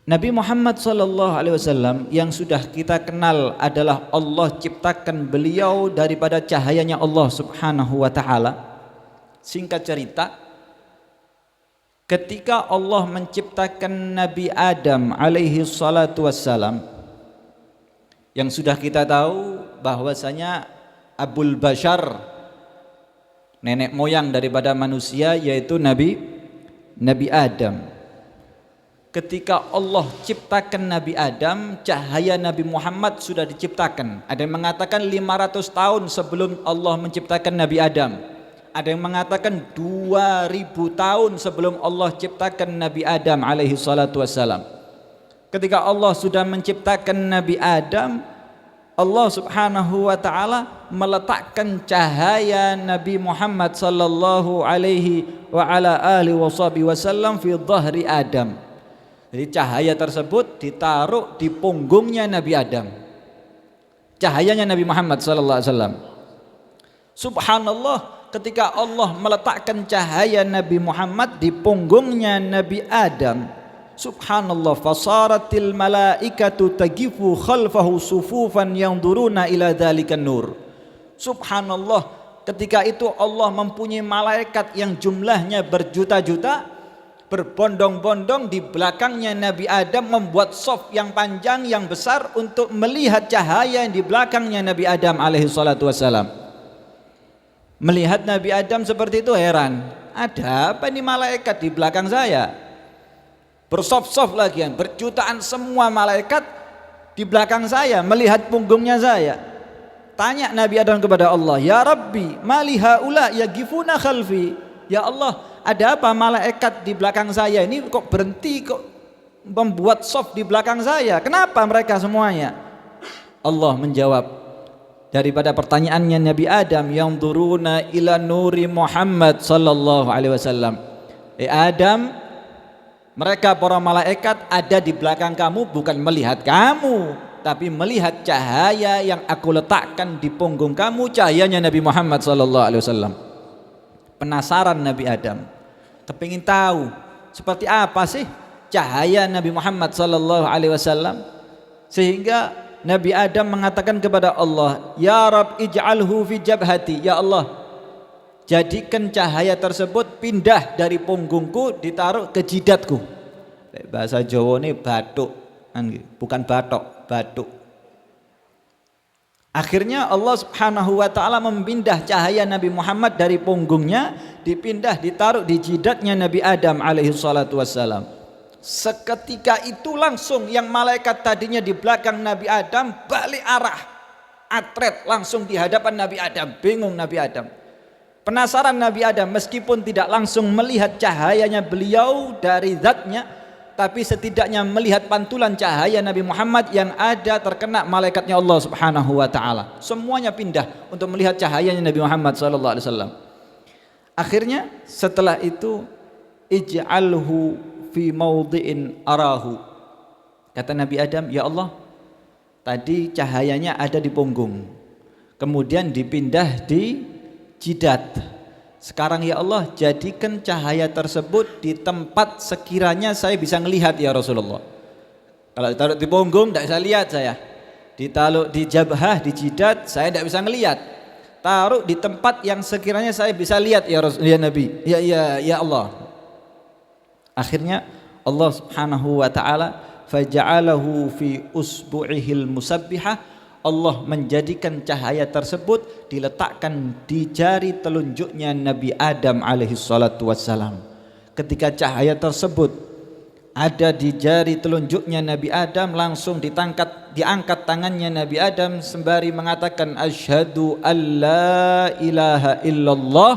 Nabi Muhammad SAW yang sudah kita kenal adalah Allah ciptakan beliau daripada cahayanya Allah Subhanahu wa taala. Singkat cerita, ketika Allah menciptakan Nabi Adam alaihi salatu wassalam, yang sudah kita tahu bahwasanya Abul Bashar, nenek moyang daripada manusia, yaitu Nabi Adam. Ketika Allah ciptakan Nabi Adam, cahaya Nabi Muhammad sudah diciptakan. Ada yang mengatakan 500 tahun sebelum Allah menciptakan Nabi Adam. Ada yang mengatakan 2000 tahun sebelum Allah ciptakan Nabi Adam alaihi salatu wassalam. Ketika Allah sudah menciptakan Nabi Adam, Allah Subhanahu wa taala meletakkan cahaya Nabi Muhammad sallallahu alaihi wa ala alihi wasallam fi dhahri Adam. Jadi cahaya tersebut ditaruh di punggungnya Nabi Adam. Cahayanya Nabi Muhammad sallallahu alaihi wasallam. Subhanallah, ketika Allah meletakkan cahaya Nabi Muhammad di punggungnya Nabi Adam, subhanallah, fasaratil malaikatu tagifu khalfahu sufufan yanzuruna ila dzalikan nur. Subhanallah, ketika itu Allah mempunyai malaikat yang jumlahnya berjuta-juta, berbondong-bondong di belakangnya Nabi Adam, membuat shaf yang panjang yang besar untuk melihat cahaya yang di belakangnya Nabi Adam alaihi salatu wassalam. Melihat Nabi Adam seperti itu heran, ada apa ini malaikat di belakang saya? Bersaf-saf lagi, berjutaan semua malaikat di belakang saya melihat punggungnya saya. Tanya Nabi Adam kepada Allah, ya Rabbi, mali haula yagifuna khalfi. Ya Allah, ada apa malaikat di belakang saya ini kok berhenti, kok membuat shaf di belakang saya? Kenapa mereka semuanya? Allah menjawab daripada pertanyaannya Nabi Adam, yang duruna ila nuri Muhammad sallallahu alaihi wasallam. Adam, mereka para malaikat ada di belakang kamu bukan melihat kamu, tapi melihat cahaya yang aku letakkan di punggung kamu, cahayanya Nabi Muhammad sallallahu alaihi wasallam. Penasaran Nabi Adam, kepingin tahu seperti apa sih cahaya Nabi Muhammad sallallahu alaihi wasallam, sehingga Nabi Adam mengatakan kepada Allah, ya Rabb ij'alhu fi jabhati. Ya Allah, jadikan cahaya tersebut pindah dari punggungku ditaruh ke jidatku. Bahasa Jawa ini batuk, bukan batok, batuk. Akhirnya Allah Subhanahu wa taala memindah cahaya Nabi Muhammad dari punggungnya, dipindah ditaruh di jidatnya Nabi Adam alaihi salatu wassalam. Seketika itu langsung yang malaikat tadinya di belakang Nabi Adam balik arah, atret langsung di hadapan Nabi Adam. Bingung Nabi Adam, penasaran Nabi Adam, meskipun tidak langsung melihat cahayanya beliau dari zatnya, tapi setidaknya melihat pantulan cahaya Nabi Muhammad yang ada terkena malaikatnya Allah Subhanahu wa taala. Semuanya pindah untuk melihat cahayanya Nabi Muhammad sallallahu alaihi wasallam. Akhirnya setelah itu, ij'alhu fi maudhi'in arahu. Kata Nabi Adam, ya Allah, tadi cahayanya ada di punggung, kemudian dipindah di jidat. Sekarang ya Allah, jadikan cahaya tersebut di tempat sekiranya saya bisa melihat ya Rasulullah. Kalau ditaruh di punggung tidak bisa lihat saya, ditaruh di jabhah, di jidat, saya tidak bisa melihat. Taruh di tempat yang sekiranya saya bisa lihat ya Rasul, ya Nabi, ya Allah. Akhirnya Allah Subhanahu wa taala faja'alahu fi usbu'ihil musabbihah. Allah menjadikan cahaya tersebut diletakkan di jari telunjuknya Nabi Adam alaihi salatu wassalam. Ketika cahaya tersebut ada di jari telunjuknya Nabi Adam, langsung diangkat tangannya Nabi Adam sembari mengatakan asyhadu alla ilaha illallah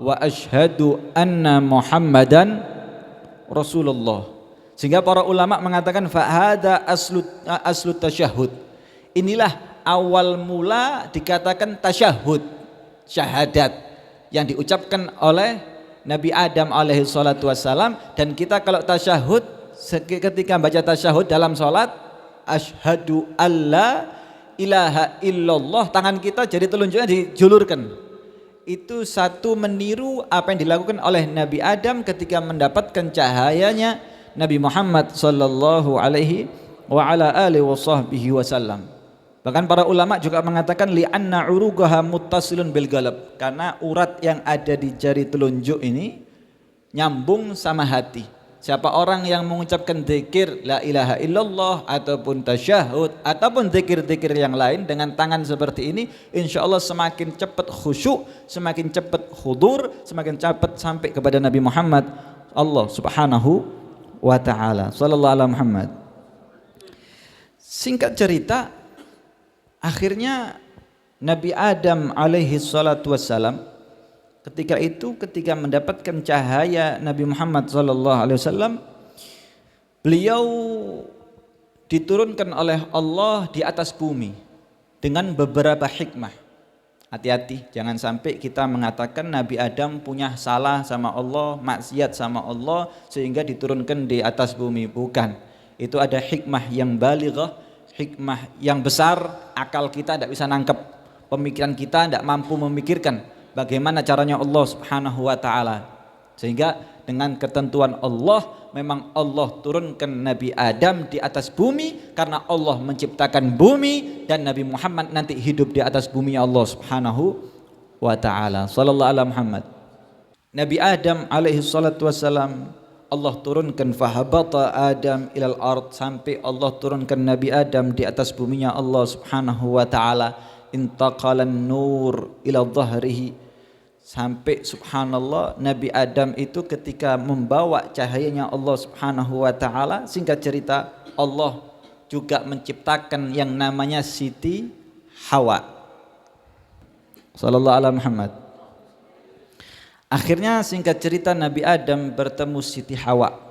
wa asyhadu anna Muhammadan Rasulullah. Sehingga para ulama mengatakan fa hadza aslut tasyahhud. Inilah awal mula dikatakan tasyahud, syahadat yang diucapkan oleh Nabi Adam alaihi salatu wassalam. Dan kita kalau tasyahud, ketika baca tasyahud dalam sholat, asyhadu alla ilaha illallah, tangan kita jadi telunjuknya dijulurkan. Itu satu meniru apa yang dilakukan oleh Nabi Adam ketika mendapatkan cahayanya Nabi Muhammad sallallahu alaihi wa ala alihi wasallam. Bahkan para ulama juga mengatakan li'anna urugaha muttasilun bil galab, karena urat yang ada di jari telunjuk ini nyambung sama hati. Siapa orang yang mengucapkan zikir la ilaha illallah ataupun tasyahud ataupun zikir-zikir yang lain dengan tangan seperti ini, insya Allah semakin cepat khusyuk, semakin cepat khudur, semakin cepat sampai kepada Nabi Muhammad Allah subhanahu wa ta'ala. Sallallahu alaihi Muhammad. Singkat cerita, akhirnya Nabi Adam alaihi salatu wassalam ketika mendapatkan cahaya Nabi Muhammad SAW, beliau diturunkan oleh Allah di atas bumi dengan beberapa hikmah. Hati-hati, jangan sampai kita mengatakan Nabi Adam punya salah sama Allah, maksiat sama Allah sehingga diturunkan di atas bumi. Bukan, itu ada hikmah yang balighah, hikmah yang besar. Akal kita tidak bisa nangkep, pemikiran kita tidak mampu memikirkan bagaimana caranya Allah subhanahu wa ta'ala. Sehingga dengan ketentuan Allah, memang Allah turunkan Nabi Adam di atas bumi karena Allah menciptakan bumi, dan Nabi Muhammad nanti hidup di atas bumi Allah subhanahu wa ta'ala. Sallallahu alaihi Muhammad. Nabi Adam alaihi salatu wassalam, Allah turunkan fahabata Adam ilal ard, sampai Allah turunkan Nabi Adam di atas buminya Allah subhanahu wa ta'ala. Intaqalan nur ila dhahrihi, sampai subhanallah Nabi Adam itu ketika membawa cahayanya Allah subhanahu wa ta'ala, singkat cerita Allah juga menciptakan yang namanya Siti Hawa. Sallallahu alaihi Muhammad. Akhirnya singkat cerita Nabi Adam bertemu Siti Hawa.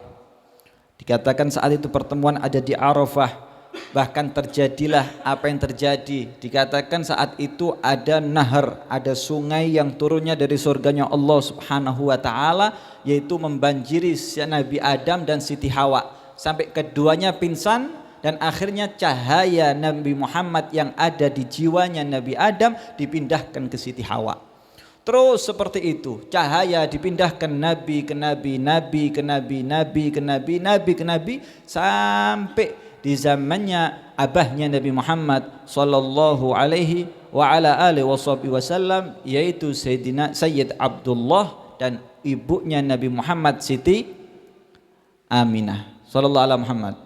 Dikatakan saat itu pertemuan ada di Arafah. Bahkan terjadilah apa yang terjadi. Dikatakan saat itu ada nahar, ada sungai yang turunnya dari surganya Allah subhanahu wa ta'ala, yaitu membanjiri Nabi Adam dan Siti Hawa sampai keduanya pingsan, dan akhirnya cahaya Nabi Muhammad yang ada di jiwanya Nabi Adam dipindahkan ke Siti Hawa. Terus seperti itu, cahaya dipindahkan nabi ke nabi, nabi ke nabi, nabi ke nabi, nabi ke nabi, sampai di zamannya abahnya Nabi Muhammad sallallahu alaihi wa ala alihi wasallam, yaitu Sayyid Abdullah dan ibunya Nabi Muhammad Siti Aminah sallallahu alaihi Muhammad.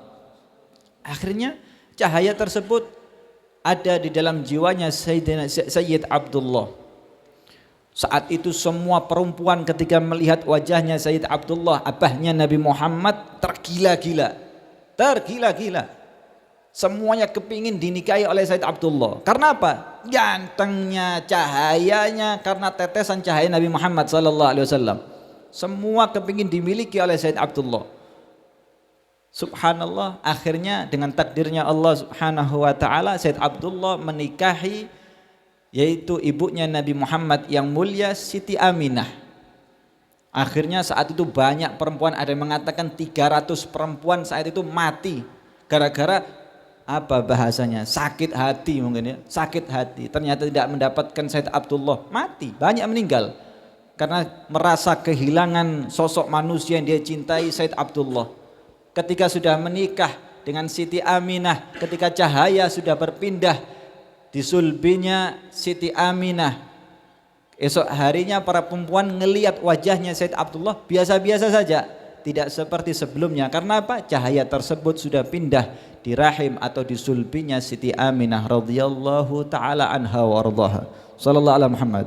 Akhirnya cahaya tersebut ada di dalam jiwanya Sayyid Abdullah. Saat itu semua perempuan ketika melihat wajahnya Sayyid Abdullah, abahnya Nabi Muhammad, tergila-gila. Semuanya kepingin dinikahi oleh Sayyid Abdullah. Karena apa? Gantengnya, cahayanya, karena tetesan cahaya Nabi Muhammad SAW. Semua kepingin dimiliki oleh Sayyid Abdullah. Subhanallah, akhirnya dengan takdirnya Allah subhanahu wa ta'ala, Sayyid Abdullah menikahi yaitu ibunya Nabi Muhammad yang mulia, Siti Aminah. Akhirnya saat itu banyak perempuan, ada yang mengatakan 300 perempuan saat itu mati gara-gara apa bahasanya, sakit hati mungkin ya, sakit hati. Ternyata tidak mendapatkan Sayyid Abdullah, mati, banyak meninggal karena merasa kehilangan sosok manusia yang dia cintai, Sayyid Abdullah. Ketika sudah menikah dengan Siti Aminah, ketika cahaya sudah berpindah di sulbinya Siti Aminah, esok harinya para perempuan ngelihat wajahnya Sayyid Abdullah biasa-biasa saja, tidak seperti sebelumnya. Karena apa? Cahaya tersebut sudah pindah di rahim atau di sulbinya Siti Aminah radhiyallahu taala anha wa ardhaha. Sallallahu alaihi Muhammad.